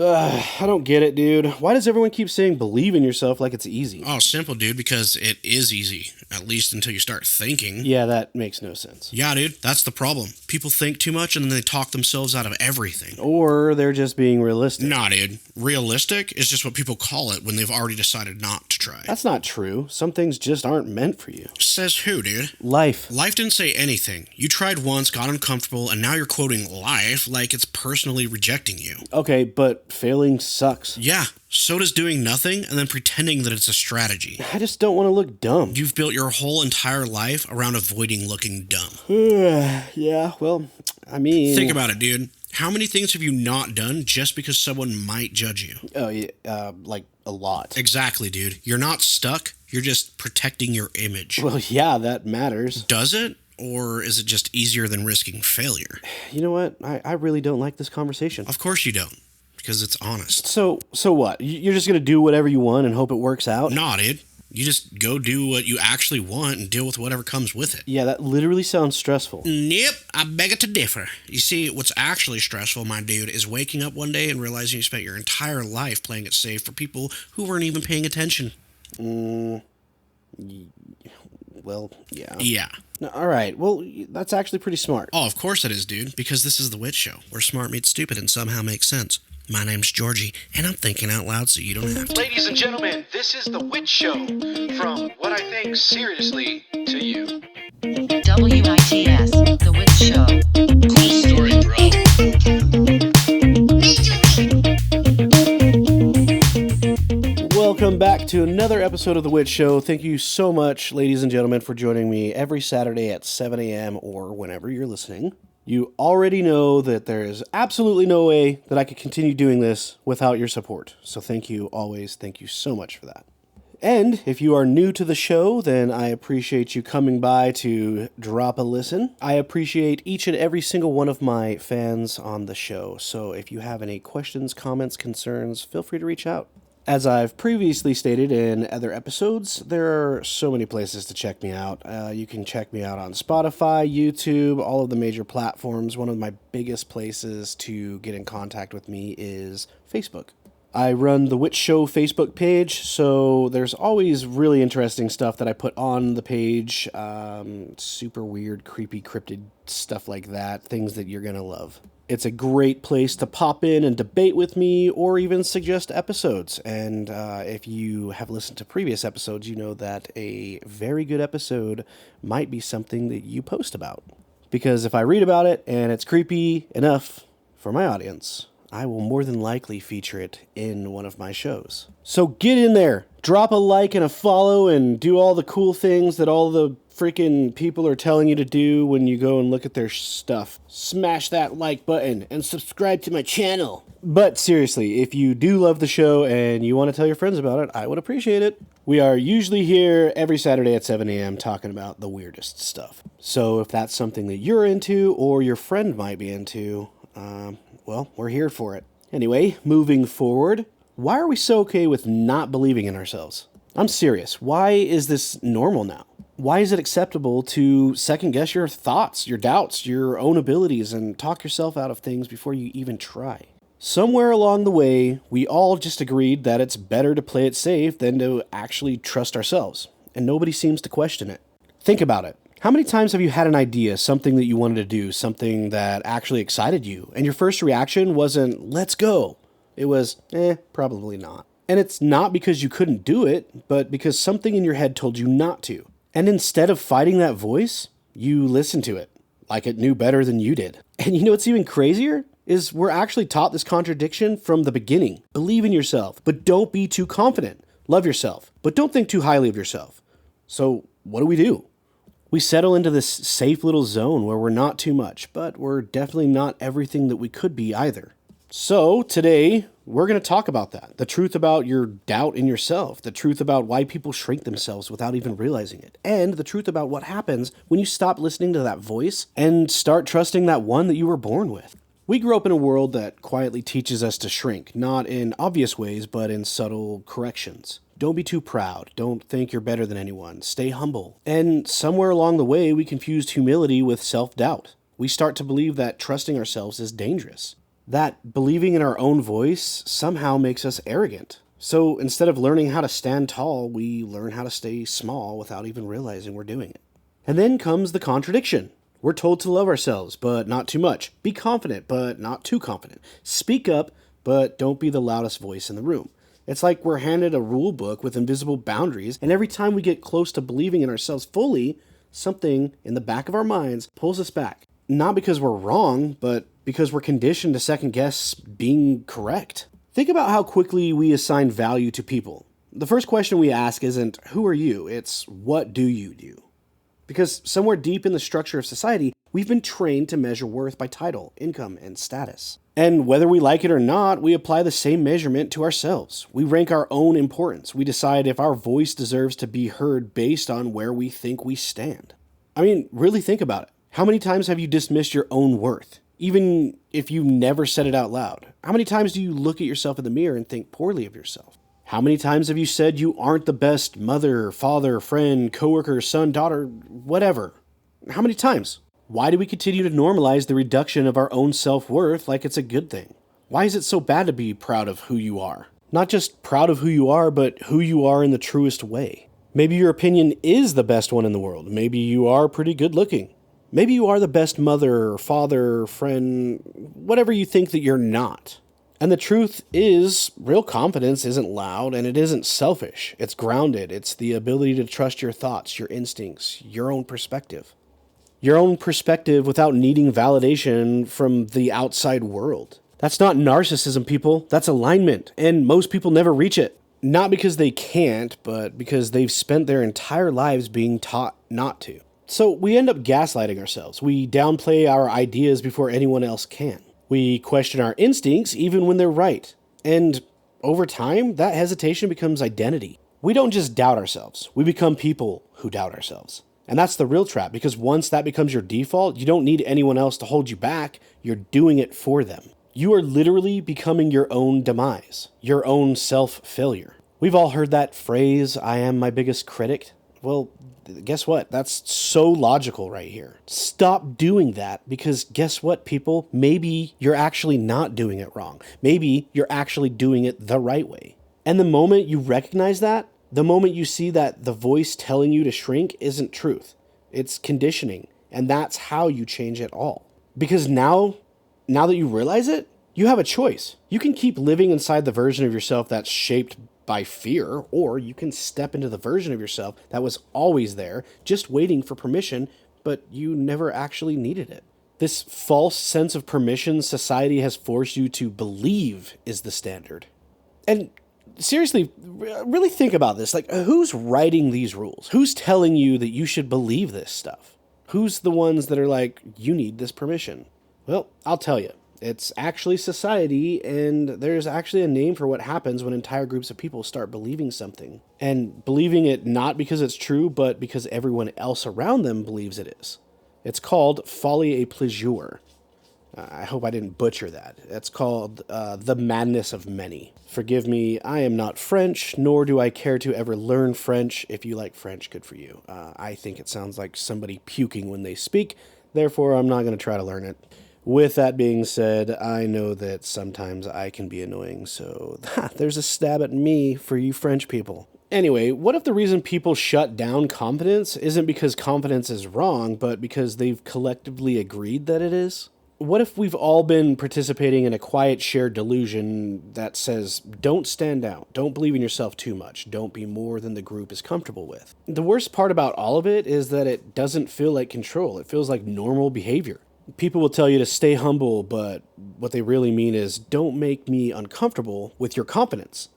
I don't get it, dude. Why does everyone keep saying believe in yourself like it's easy? Oh, simple, dude, because it is easy, at least until you start thinking. Yeah, that makes no sense. Yeah, dude, that's the problem. People think too much and then they talk themselves out of everything. Or they're just being realistic. Nah, dude. Realistic is just what people call it when they've already decided not to try. That's not true. Some things just aren't meant for you. Says who, dude? Life. Life didn't say anything. You tried once, got uncomfortable, and now you're quoting life like it's personally rejecting you. Okay, but failing sucks. Yeah, so does doing nothing and then pretending that it's a strategy. I just don't want to look dumb. You've built your whole entire life around avoiding looking dumb. Yeah, well, I mean... Think about it, dude. How many things have you not done just because someone might judge you? Oh, yeah, like a lot. Exactly, dude. You're not stuck. You're just protecting your image. Well, yeah, that matters. Does it? Or is it just easier than risking failure? You know what? I really don't like this conversation. Of course you don't. Because it's honest. So what? You're just going to do whatever you want and hope it works out? Nah, dude. You just go do what you actually want and deal with whatever comes with it. Yeah, that literally sounds stressful. Nope, I beg to differ. You see, what's actually stressful, my dude, is waking up one day and realizing you spent your entire life playing it safe for people who weren't even paying attention. Well, yeah. Yeah. No, all right, well, that's actually pretty smart. Oh, of course it is, dude, because this is The Witch Show, where smart meets stupid and somehow makes sense. My name's Georgie, and I'm thinking out loud so you don't have to. Ladies and gentlemen, this is The Witch Show, from What I Think Seriously to You. WITS, The Witch Show. Cool story, bro. Welcome back to another episode of The Witch Show. Thank you so much, ladies and gentlemen, for joining me every Saturday at 7 a.m. or whenever you're listening. You already know that there is absolutely no way that I could continue doing this without your support. So thank you always. Thank you so much for that. And if you are new to the show, then I appreciate you coming by to drop a listen. I appreciate each and every single one of my fans on the show. So if you have any questions, comments, concerns, feel free to reach out. As I've previously stated in other episodes, there are so many places to check me out. You can check me out on Spotify, YouTube, all of the major platforms. One of my biggest places to get in contact with me is Facebook. I run the Witch Show Facebook page, so there's always really interesting stuff that I put on the page. Super weird, creepy, cryptid stuff like that. Things that you're going to love. It's a great place to pop in and debate with me or even suggest episodes. And if you have listened to previous episodes, you know that a very good episode might be something that you post about. Because if I read about it and it's creepy enough for my audience, I will more than likely feature it in one of my shows. So get in there, drop a like and a follow, and do all the cool things that all the freaking people are telling you to do when you go and look at their stuff. Smash that like button and subscribe to my channel. But seriously, if you do love the show and you want to tell your friends about it, I would appreciate it. We are usually here every Saturday at 7 a.m. talking about the weirdest stuff. So if that's something that you're into or your friend might be into, well, we're here for it. Anyway, moving forward, why are we so okay with not believing in ourselves? I'm serious. Why is this normal now? Why is it acceptable to second guess your thoughts, your doubts, your own abilities, and talk yourself out of things before you even try? Somewhere along the way, we all just agreed that it's better to play it safe than to actually trust ourselves, and nobody seems to question it. Think about it. How many times have you had an idea, something that you wanted to do, something that actually excited you, and your first reaction wasn't, let's go? It was, probably not. And it's not because you couldn't do it, but because something in your head told you not to. And instead of fighting that voice, you listened to it, like it knew better than you did. And you know what's even crazier? Is we're actually taught this contradiction from the beginning. Believe in yourself, but don't be too confident. Love yourself, but don't think too highly of yourself. So what do? We settle into this safe little zone where we're not too much, but we're definitely not everything that we could be either. So today, we're going to talk about that. The truth about your doubt in yourself, the truth about why people shrink themselves without even realizing it, and the truth about what happens when you stop listening to that voice and start trusting that one that you were born with. We grew up in a world that quietly teaches us to shrink, not in obvious ways, but in subtle corrections. Don't be too proud. Don't think you're better than anyone. Stay humble. And somewhere along the way, we confused humility with self-doubt. We start to believe that trusting ourselves is dangerous. That believing in our own voice somehow makes us arrogant. So instead of learning how to stand tall, we learn how to stay small without even realizing we're doing it. And then comes the contradiction. We're told to love ourselves, but not too much. Be confident, but not too confident. Speak up, but don't be the loudest voice in the room. It's like we're handed a rule book with invisible boundaries, and every time we get close to believing in ourselves fully, something in the back of our minds pulls us back. Not because we're wrong, but because we're conditioned to second guess being correct. Think about how quickly we assign value to people. The first question we ask isn't, who are you? It's, what do you do? Because somewhere deep in the structure of society, we've been trained to measure worth by title, income, and status. And whether we like it or not, we apply the same measurement to ourselves. We rank our own importance. We decide if our voice deserves to be heard based on where we think we stand. I mean, really think about it. How many times have you dismissed your own worth? Even if you never said it out loud. How many times do you look at yourself in the mirror and think poorly of yourself? How many times have you said you aren't the best mother, father, friend, coworker, son, daughter, whatever? How many times? Why do we continue to normalize the reduction of our own self-worth like it's a good thing? Why is it so bad to be proud of who you are? Not just proud of who you are, but who you are in the truest way. Maybe your opinion is the best one in the world. Maybe you are pretty good looking. Maybe you are the best mother, father, friend, whatever you think that you're not. And the truth is, real confidence isn't loud and it isn't selfish. It's grounded. It's the ability to trust your thoughts, your instincts, your own perspective. Your own perspective without needing validation from the outside world. That's not narcissism, people. That's alignment. And most people never reach it. Not because they can't, but because they've spent their entire lives being taught not to. So we end up gaslighting ourselves. We downplay our ideas before anyone else can. We question our instincts even when they're right. And over time, that hesitation becomes identity. We don't just doubt ourselves. We become people who doubt ourselves. And that's the real trap, because once that becomes your default, you don't need anyone else to hold you back. You're doing it for them. You are literally becoming your own demise, your own self-failure. We've all heard that phrase, I am my biggest critic. Well, guess what? That's so logical right here. Stop doing that, because guess what, people? Maybe you're actually not doing it wrong. Maybe you're actually doing it the right way. And the moment you recognize that, the moment you see that the voice telling you to shrink isn't truth, it's conditioning. And that's how you change it all. Because now that you realize it, you have a choice. You can keep living inside the version of yourself that's shaped by fear, or you can step into the version of yourself that was always there, just waiting for permission, but you never actually needed it. This false sense of permission society has forced you to believe is the standard. And seriously, really think about this. Like, who's writing these rules? Who's telling you that you should believe this stuff? Who's the ones that are like, you need this permission? Well, I'll tell you. It's actually society, and there's actually a name for what happens when entire groups of people start believing something. And believing it not because it's true, but because everyone else around them believes it is. It's called folie et plaisir. I hope I didn't butcher that. It's called the madness of many. Forgive me, I am not French, nor do I care to ever learn French. If you like French, good for you. I think it sounds like somebody puking when they speak, therefore I'm not going to try to learn it. With that being said, I know that sometimes I can be annoying, so there's a stab at me for you French people. Anyway, what if the reason people shut down confidence isn't because confidence is wrong, but because they've collectively agreed that it is? What if we've all been participating in a quiet shared delusion that says, don't stand out, don't believe in yourself too much, don't be more than the group is comfortable with? The worst part about all of it is that it doesn't feel like control. It feels like normal behavior. People will tell you to stay humble, but what they really mean is don't make me uncomfortable with your confidence.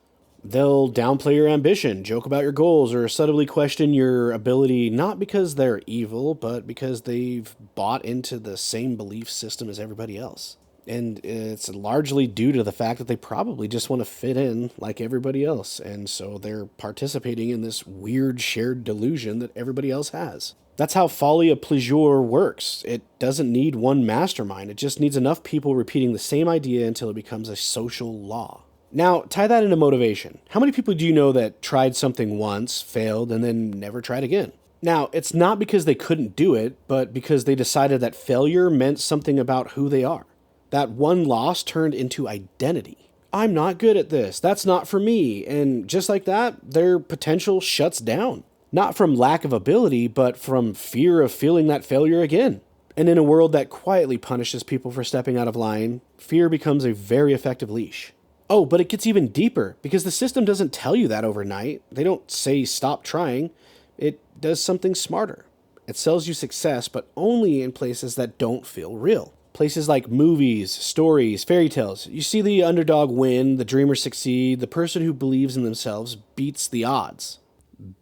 They'll downplay your ambition, joke about your goals, or subtly question your ability, not because they're evil, but because they've bought into the same belief system as everybody else. And it's largely due to the fact that they probably just want to fit in like everybody else, and so they're participating in this weird shared delusion that everybody else has. That's how folie à plaisir works. It doesn't need one mastermind. It just needs enough people repeating the same idea until it becomes a social law. Now, tie that into motivation. How many people do you know that tried something once, failed, and then never tried again? Now, it's not because they couldn't do it, but because they decided that failure meant something about who they are. That one loss turned into identity. I'm not good at this. That's not for me. And just like that, their potential shuts down. Not from lack of ability, but from fear of feeling that failure again. And in a world that quietly punishes people for stepping out of line, fear becomes a very effective leash. Oh, but it gets even deeper, because the system doesn't tell you that overnight. They don't say stop trying. It does something smarter. It sells you success, but only in places that don't feel real. Places like movies, stories, fairy tales. You see the underdog win, the dreamer succeed, the person who believes in themselves beats the odds.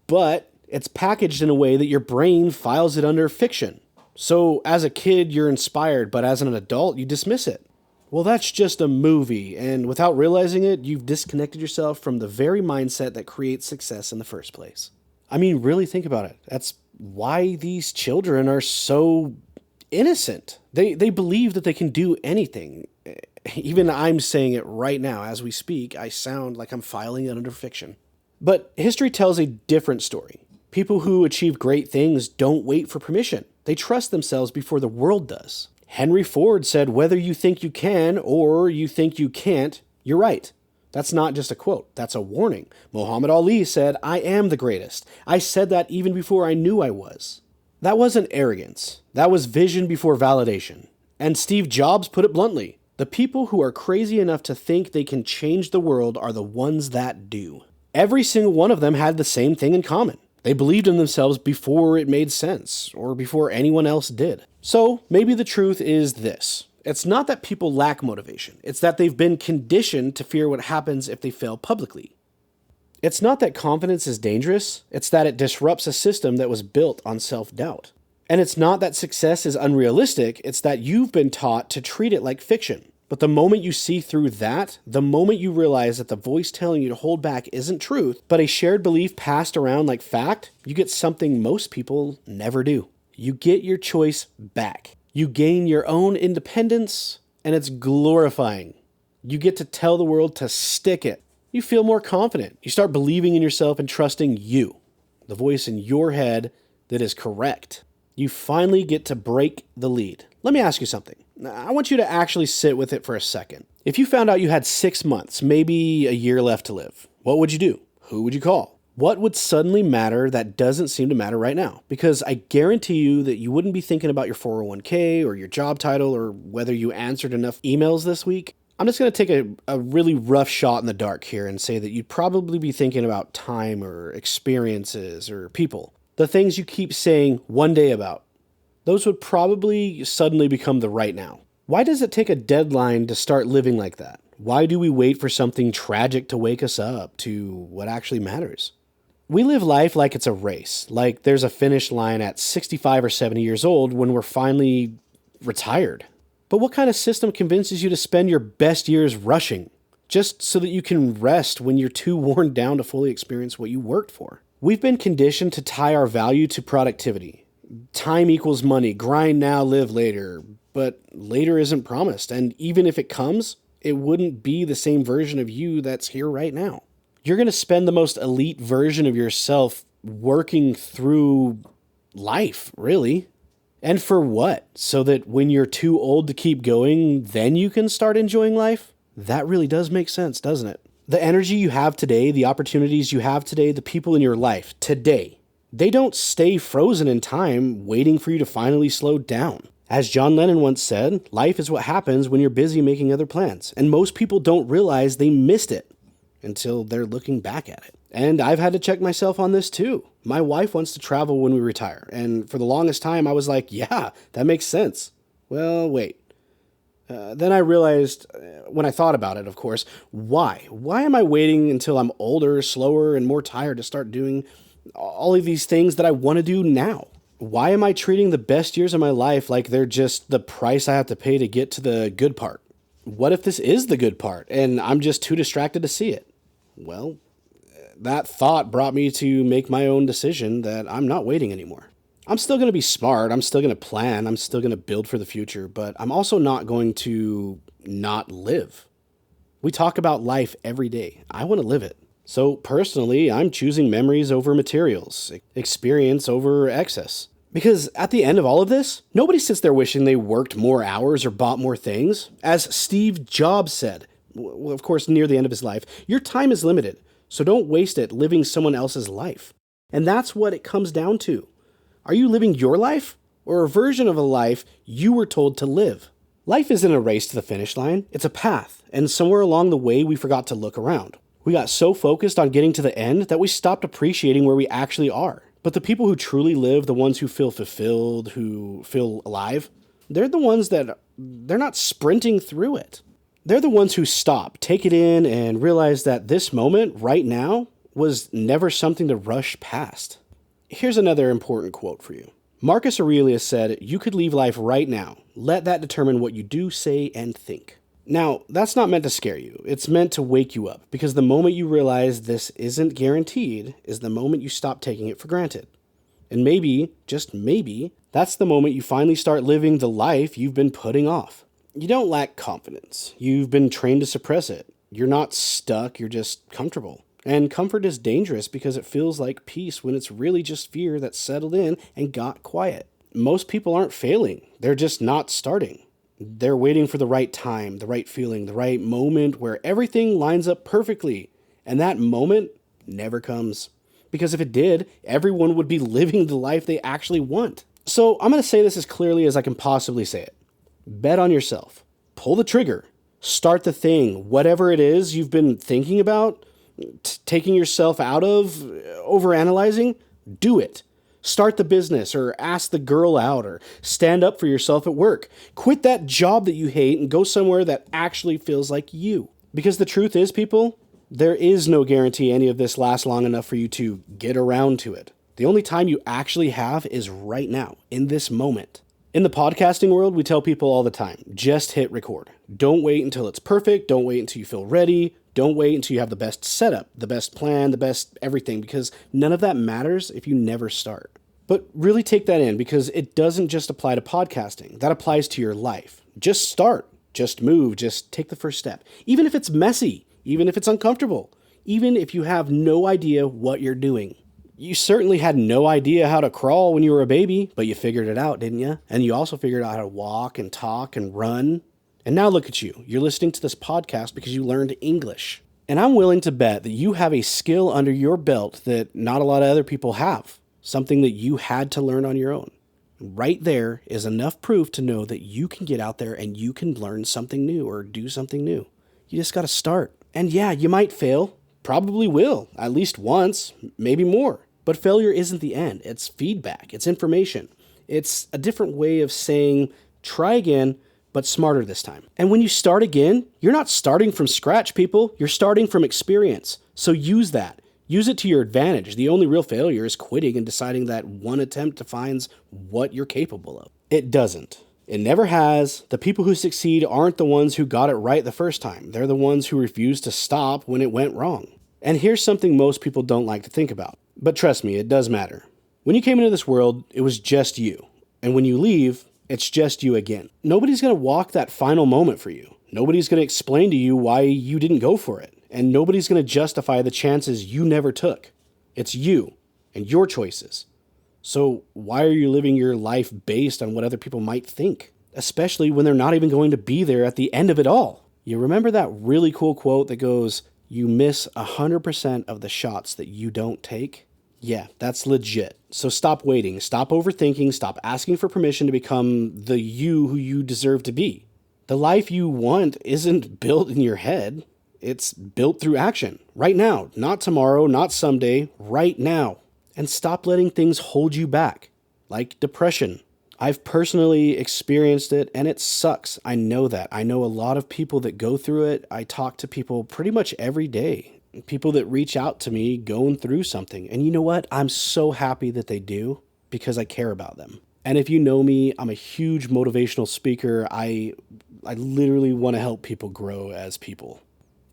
But it's packaged in a way that your brain files it under fiction. So as a kid, you're inspired, but as an adult, you dismiss it. Well, that's just a movie, and without realizing it, you've disconnected yourself from the very mindset that creates success in the first place. I mean, really think about it. That's why these children are so innocent. They believe that they can do anything. Even I'm saying it right now as we speak. I sound like I'm filing it under fiction. But history tells a different story. People who achieve great things don't wait for permission. They trust themselves before the world does. Henry Ford said, whether you think you can or you think you can't, you're right. That's not just a quote. That's a warning. Muhammad Ali said, I am the greatest. I said that even before I knew I was. That wasn't arrogance. That was vision before validation. And Steve Jobs put it bluntly. The people who are crazy enough to think they can change the world are the ones that do. Every single one of them had the same thing in common. They believed in themselves before it made sense, or before anyone else did. So maybe the truth is this. It's not that people lack motivation. It's that they've been conditioned to fear what happens if they fail publicly. It's not that confidence is dangerous. It's that it disrupts a system that was built on self-doubt. And it's not that success is unrealistic. It's that you've been taught to treat it like fiction. But the moment you see through that, the moment you realize that the voice telling you to hold back isn't truth, but a shared belief passed around like fact, you get something most people never do. You get your choice back. You gain your own independence, and it's glorifying. You get to tell the world to stick it. You feel more confident. You start believing in yourself and trusting you, the voice in your head that is correct. You finally get to break the lead. Let me ask you something. I want you to actually sit with it for a second. If you found out you had 6 months, maybe a year left to live, what would you do? Who would you call? What would suddenly matter that doesn't seem to matter right now? Because I guarantee you that you wouldn't be thinking about your 401k or your job title or whether you answered enough emails this week. I'm just going to take a really rough shot in the dark here and say that you'd probably be thinking about time or experiences or people. The things you keep saying one day about. Those would probably suddenly become the right now. Why does it take a deadline to start living like that? Why do we wait for something tragic to wake us up to what actually matters? We live life like it's a race, like there's a finish line at 65 or 70 years old when we're finally retired. But what kind of system convinces you to spend your best years rushing, just so that you can rest when you're too worn down to fully experience what you worked for? We've been conditioned to tie our value to productivity. Time equals money, grind now, live later. But later isn't promised, and even if it comes, it wouldn't be the same version of you that's here right now. You're going to spend the most elite version of yourself working through life, really. And for what? So that when you're too old to keep going, then you can start enjoying life? That really does make sense, doesn't it? The energy you have today, the opportunities you have today, the people in your life today, they don't stay frozen in time waiting for you to finally slow down. As John Lennon once said, life is what happens when you're busy making other plans. And most people don't realize they missed it until they're looking back at it. And I've had to check myself on this too. My wife wants to travel when we retire. And for the longest time, I was like, yeah, that makes sense. Well, wait. Then I realized, when I thought about it, of course, why? Why am I waiting until I'm older, slower, and more tired to start doing all of these things that I want to do now? Why am I treating the best years of my life like they're just the price I have to pay to get to the good part? What if this is the good part and I'm just too distracted to see it? Well, that thought brought me to make my own decision that I'm not waiting anymore. I'm still going to be smart. I'm still going to plan. I'm still going to build for the future, but I'm also not going to not live. We talk about life every day. I want to live it. So personally, I'm choosing memories over materials, experience over excess, Because at the end of all of this, nobody sits there wishing they worked more hours or bought more things. As Steve Jobs said, well, of course, near the end of his life, your time is limited, so don't waste it living someone else's life. And that's what it comes down to. Are you living your life or a version of a life you were told to live? Life isn't a race to the finish line, it's a path, and somewhere along the way we forgot to look around. We got so focused on getting to the end that we stopped appreciating where we actually are. But the people who truly live, the ones who feel fulfilled, who feel alive, they're the ones that they're not sprinting through it. They're the ones who stop, take it in, and realize that this moment, right now, was never something to rush past. Here's another important quote for you. Marcus Aurelius said, "You could leave life right now. Let that determine what you do, say, and think." Now, that's not meant to scare you. It's meant to wake you up, because the moment you realize this isn't guaranteed is the moment you stop taking it for granted. And maybe, just maybe, that's the moment you finally start living the life you've been putting off. You don't lack confidence. You've been trained to suppress it. You're not stuck, you're just comfortable. And comfort is dangerous because it feels like peace when it's really just fear that settled in and got quiet. Most people aren't failing, they're just not starting. They're waiting for the right time, the right feeling, the right moment where everything lines up perfectly. And that moment never comes. Because if it did, everyone would be living the life they actually want. So I'm going to say this as clearly as I can possibly say it. Bet on yourself. Pull the trigger. Start the thing. Whatever it is you've been thinking about, taking yourself out of, overanalyzing, do it. Start the business, or ask the girl out, or stand up for yourself at work. Quit that job that you hate and go somewhere that actually feels like you. Because the truth is, people, there is no guarantee any of this lasts long enough for you to get around to it. The only time you actually have is right now, in this moment. In the podcasting world, we tell people all the time, just hit record. Don't wait until it's perfect. Don't wait until you feel ready. Don't wait until you have the best setup, the best plan, the best everything, because none of that matters if you never start. But really take that in, because it doesn't just apply to podcasting. That applies to your life. Just start. Just move. Just take the first step. Even if it's messy, even if it's uncomfortable, even if you have no idea what you're doing. You certainly had no idea how to crawl when you were a baby, but you figured it out, didn't you? And you also figured out how to walk and talk and run. And now look at you. You're listening to this podcast because you learned English. And I'm willing to bet that you have a skill under your belt that not a lot of other people have. Something that you had to learn on your own. Right there is enough proof to know that you can get out there and you can learn something new or do something new. You just got to start. And yeah, you might fail. Probably will. At least once, maybe more. But failure isn't the end. It's feedback. It's information. It's a different way of saying, try again, but smarter this time. And when you start again, you're not starting from scratch, people. You're starting from experience. So use that. Use it to your advantage. The only real failure is quitting and deciding that one attempt defines what you're capable of. It doesn't. It never has. The people who succeed aren't the ones who got it right the first time. They're the ones who refuse to stop when it went wrong. And here's something most people don't like to think about. But trust me, it does matter. When you came into this world, it was just you. And when you leave, it's just you again. Nobody's going to walk that final moment for you. Nobody's going to explain to you why you didn't go for it. And nobody's going to justify the chances you never took. It's you and your choices. So why are you living your life based on what other people might think? Especially when they're not even going to be there at the end of it all. You remember that really cool quote that goes, "You miss 100% of the shots that you don't take"? Yeah, that's legit. So stop waiting, stop overthinking, stop asking for permission to become the you who you deserve to be. The life you want isn't built in your head. It's built through action. Right now. Not tomorrow, not someday. Right now. And stop letting things hold you back. Like depression. I've personally experienced it, and it sucks. I know that. I know a lot of people that go through it. I talk to people pretty much every day. People that reach out to me going through something. And you know what? I'm so happy that they do, because I care about them. And if you know me, I'm a huge motivational speaker. I literally want to help people grow as people.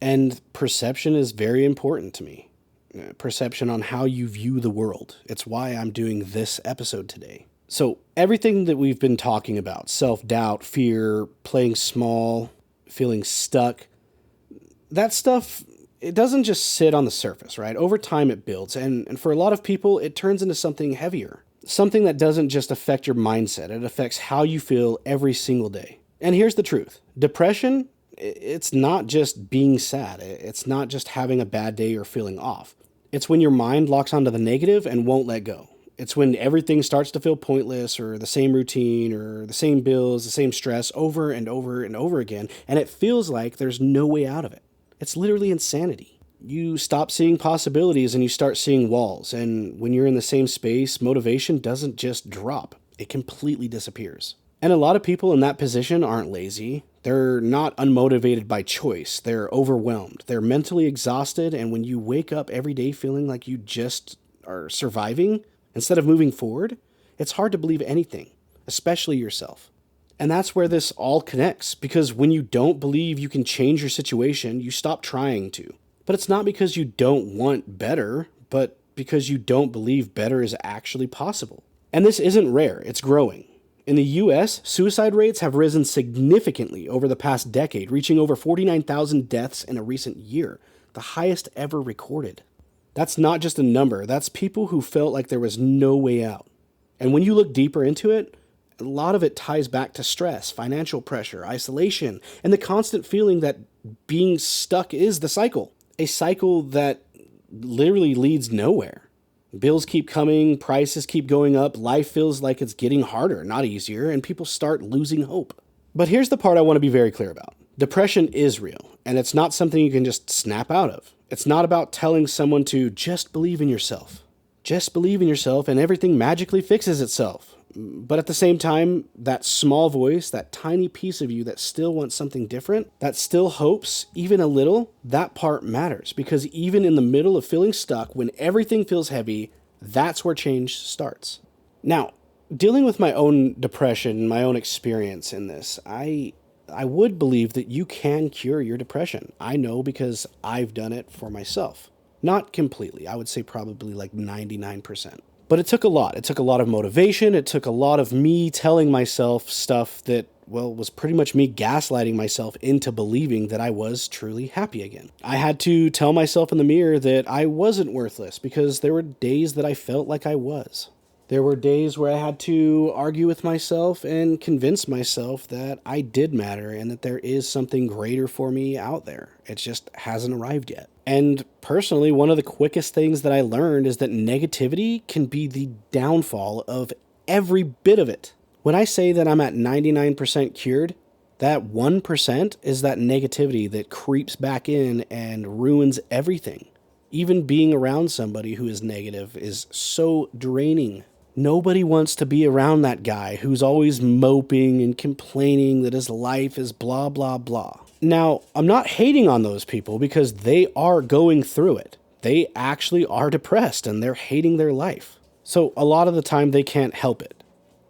And perception is very important to me. Perception on how you view the world. It's why I'm doing this episode today. So everything that we've been talking about, self-doubt, fear, playing small, feeling stuck, that stuff, it doesn't just sit on the surface, right? Over time it builds, and for a lot of people, it turns into something heavier. something that doesn't just affect your mindset, it affects how you feel every single day. And here's the truth. Depression, it's not just being sad. It's not just having a bad day or feeling off. It's when your mind locks onto the negative and won't let go. It's when everything starts to feel pointless, or the same routine, or the same bills, the same stress over and over and over again, and it feels like there's no way out of it. It's literally insanity. You stop seeing possibilities and you start seeing walls, and when you're in the same space, motivation doesn't just drop. It completely disappears. And a lot of people in that position aren't lazy. They're not unmotivated by choice. They're overwhelmed. They're mentally exhausted, and when you wake up every day feeling like you just are surviving instead of moving forward, it's hard to believe anything, especially yourself. And that's where this all connects, because when you don't believe you can change your situation, you stop trying to. But it's not because you don't want better, but because you don't believe better is actually possible. And this isn't rare, it's growing. In the US, suicide rates have risen significantly over the past decade, reaching over 49,000 deaths in a recent year, the highest ever recorded. That's not just a number, that's people who felt like there was no way out. And when you look deeper into it, a lot of it ties back to stress, financial pressure, isolation, and the constant feeling that being stuck is the cycle. A cycle that literally leads nowhere. Bills keep coming, prices keep going up, life feels like it's getting harder, not easier, and people start losing hope. But here's the part I want to be very clear about. Depression is real, and it's not something you can just snap out of. It's not about telling someone to just believe in yourself. Just believe in yourself and everything magically fixes itself. But at the same time, that small voice, that tiny piece of you that still wants something different, that still hopes, even a little, that part matters. Because even in the middle of feeling stuck, when everything feels heavy, that's where change starts. Now, dealing with my own depression, my own experience in this, I would believe that you can cure your depression. I know because I've done it for myself. Not completely. I would say probably like 99%. But it took a lot. It took a lot of motivation. It took a lot of me telling myself stuff that, well, was pretty much me gaslighting myself into believing that I was truly happy again. I had to tell myself in the mirror that I wasn't worthless because there were days that I felt like I was. There were days where I had to argue with myself and convince myself that I did matter and that there is something greater for me out there. It just hasn't arrived yet. And personally, one of the quickest things that I learned is that negativity can be the downfall of every bit of it. When I say that I'm at 99% cured, that 1% is that negativity that creeps back in and ruins everything. Even being around somebody who is negative is so draining. Nobody wants to be around that guy who's always moping and complaining that his life is blah, blah, blah. Now, I'm not hating on those people because they are going through it. They actually are depressed and they're hating their life. So a lot of the time they can't help it.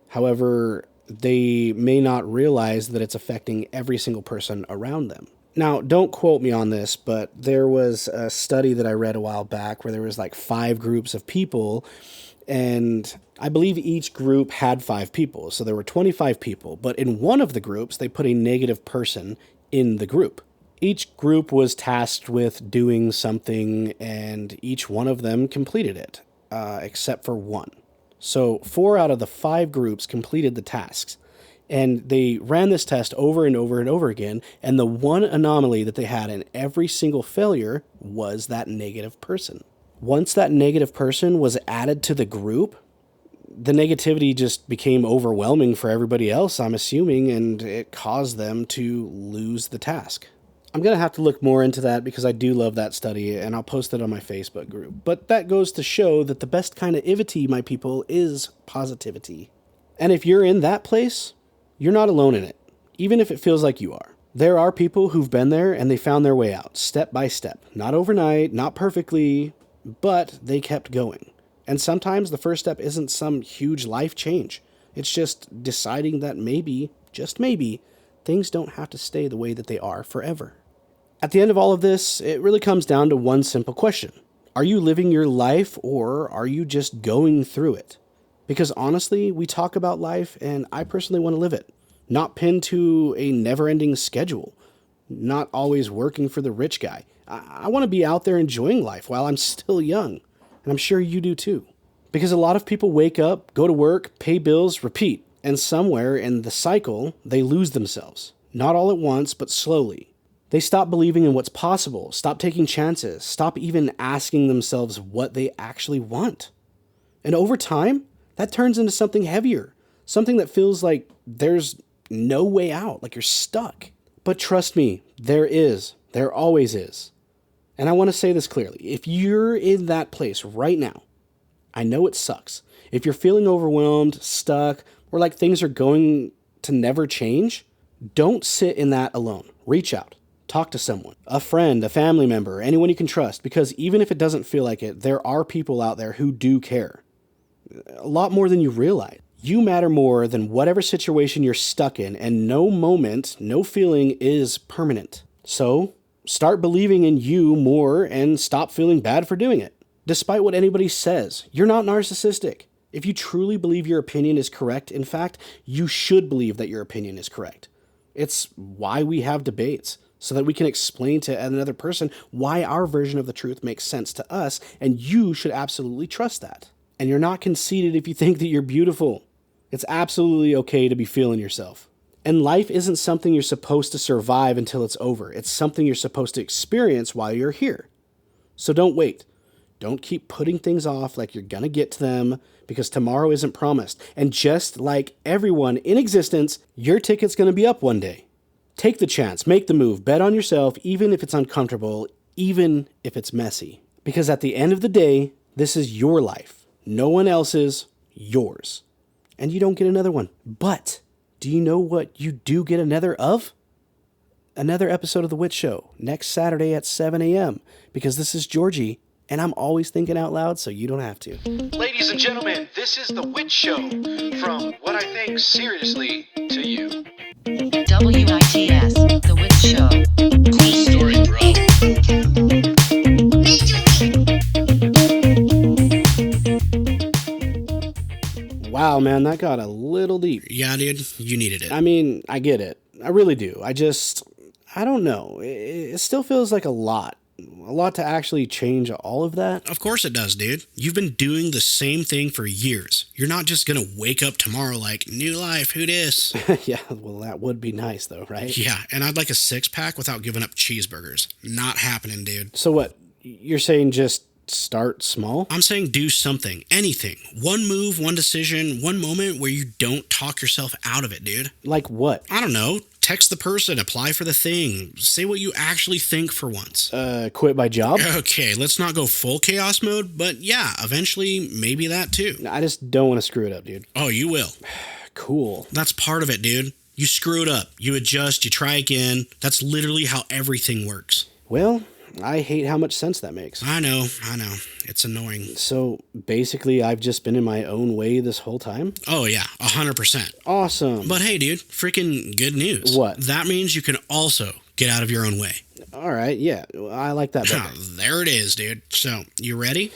However, they may not realize that it's affecting every single person around them. Now, don't quote me on this, but there was a study that I read a while back where there was like 5 groups of people, and I believe each group had 5 people. So there were 25 people, but in one of the groups, they put a negative person in the group. Each group was tasked with doing something, and each one of them completed it, except for one. So 4 out of the 5 groups completed the tasks, and they ran this test over and over and over again, and the one anomaly that they had in every single failure was that negative person. Once that negative person was added to the group, the negativity just became overwhelming for everybody else, I'm assuming, and it caused them to lose the task. I'm going to have to look more into that because I do love that study, and I'll post it on my Facebook group. But that goes to show that the best kind of ivity, my people, is positivity. And if you're in that place, you're not alone in it, even if it feels like you are. There are people who've been there and they found their way out, step by step. Not overnight, not perfectly, but they kept going. And sometimes the first step isn't some huge life change. It's just deciding that maybe, just maybe, things don't have to stay the way that they are forever. At the end of all of this, it really comes down to one simple question. Are you living your life, or are you just going through it? Because honestly, we talk about life, and I personally want to live it. Not pinned to a never-ending schedule. Not always working for the rich guy. I want to be out there enjoying life while I'm still young. And I'm sure you do too. Because a lot of people wake up, go to work, pay bills, repeat. And somewhere in the cycle, they lose themselves. Not all at once, but slowly. They stop believing in what's possible, stop taking chances, stop even asking themselves what they actually want. And over time, that turns into something heavier, something that feels like there's no way out, like you're stuck. But trust me, there is. There always is. And I want to say this clearly. If you're in that place right now, I know it sucks. If you're feeling overwhelmed, stuck, or like things are going to never change, don't sit in that alone. Reach out. Talk to someone, a friend, a family member, anyone you can trust, because even if it doesn't feel like it, there are people out there who do care. A lot more than you realize. You matter more than whatever situation you're stuck in, and no moment, no feeling is permanent. So, start believing in you more and stop feeling bad for doing it. Despite what anybody says, you're not narcissistic. If you truly believe your opinion is correct, in fact, you should believe that your opinion is correct. It's why we have debates, so that we can explain to another person why our version of the truth makes sense to us, and you should absolutely trust that. And you're not conceited if you think that you're beautiful. It's absolutely okay to be feeling yourself. And life isn't something you're supposed to survive until it's over. It's something you're supposed to experience while you're here. So don't wait. Don't keep putting things off like you're gonna get to them, because tomorrow isn't promised. And just like everyone in existence, your ticket's gonna be up one day. Take the chance, make the move, bet on yourself, even if it's uncomfortable, even if it's messy. Because at the end of the day, this is your life. No one else's, yours. And you don't get another one. But do you know what you do get another of? Another episode of The Witch Show, next Saturday at 7 a.m. Because this is Georgie, and I'm always thinking out loud, so you don't have to. Ladies and gentlemen, this is The Witch Show from What I Think Seriously to You. WITS, The Witch Show. Cool story, bro. Wow, man, that got a little deep. Yeah, dude, you needed it. I mean, I get it. I really do. I don't know. It still feels like a lot to actually change all of that. Of course it does, dude. You've been doing the same thing for years. You're not just gonna wake up tomorrow like, new life, who dis? Yeah, well, that would be nice though, right? Yeah, and I'd like a six-pack without giving up cheeseburgers. Not happening, dude. So what? You're saying just start small? I'm saying do something, anything. One move, one decision, one moment where you don't talk yourself out of it, dude. Like what? I don't know. Text the person, apply for the thing, say what you actually think for once. Quit my job? Okay, let's not go full chaos mode, but yeah, eventually, maybe that too. I just don't want to screw it up, dude. Oh, you will. Cool. That's part of it, dude. You screw it up, you adjust, you try again. That's literally how everything works. Well, I hate how much sense that makes. I know. It's annoying. So basically, I've just been in my own way this whole time? Oh yeah, 100%. Awesome. But hey, dude, freaking good news. What? That means you can also get out of your own way. All right, yeah, I like that better. There it is, dude. So, you ready?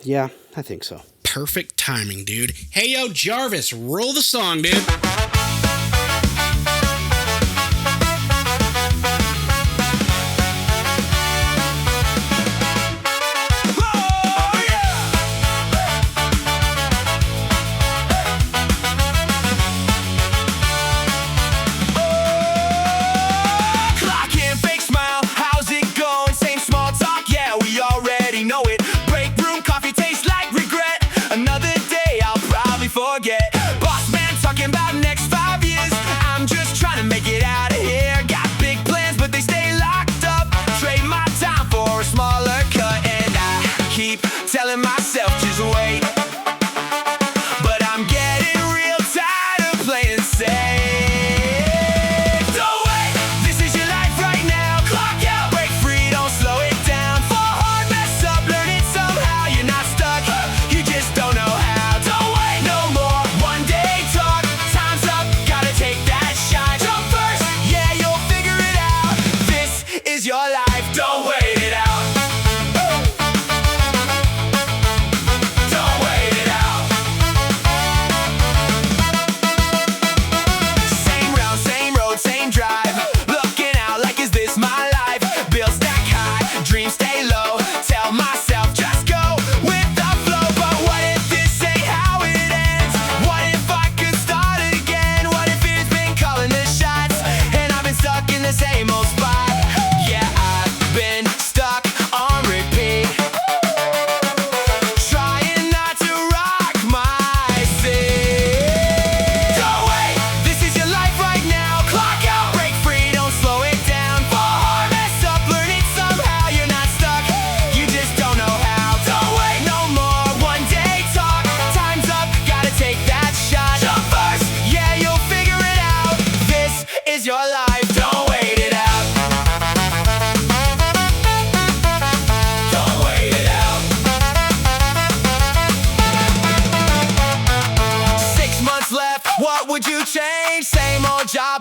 Yeah, I think so. Perfect timing, dude. Hey, yo, Jarvis, roll the song, dude. job